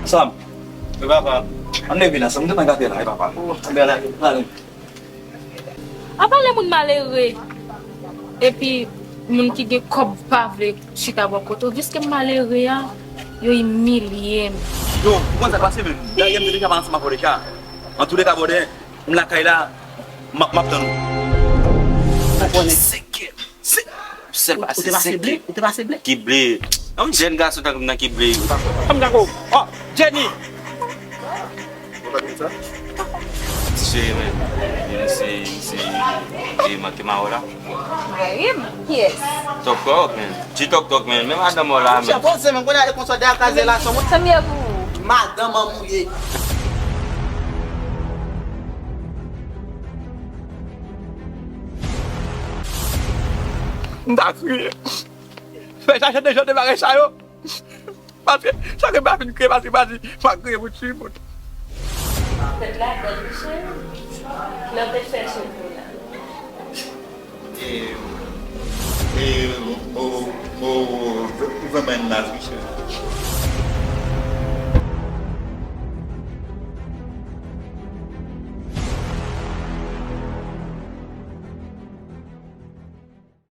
Sam, papa. Ane vila, sam de manga pela, papa. Ambil lagi. Apa le moun malheureux et puis moun qui gen kob pa vle chita bokoto, viske malheureux ya, yo humilié. Yo, kwanza pase men. Da yem de avance ma korecha. En tous les cas, bodé, la kaila map tanu. C'est pas assez blé. Itu pas blé. Qui blé. Un jeune gars sudah kena qui blé. Am jago. Oh, Jenny. C'est makin mau lah. Yes. Tok men. Ci tok men. Même ada mau lah men. Siapa sih men kena ada konsolidasi kaze la somo. Samia vous. Madame mouillé. Ndak kriye. Fè sa chè de jò de bagay sa yo. Parce sa ke ba fin kriye basi, pa kriye pou tue moun. Peut-être là, le peut faire chez vous là. O vai mais nas bichas.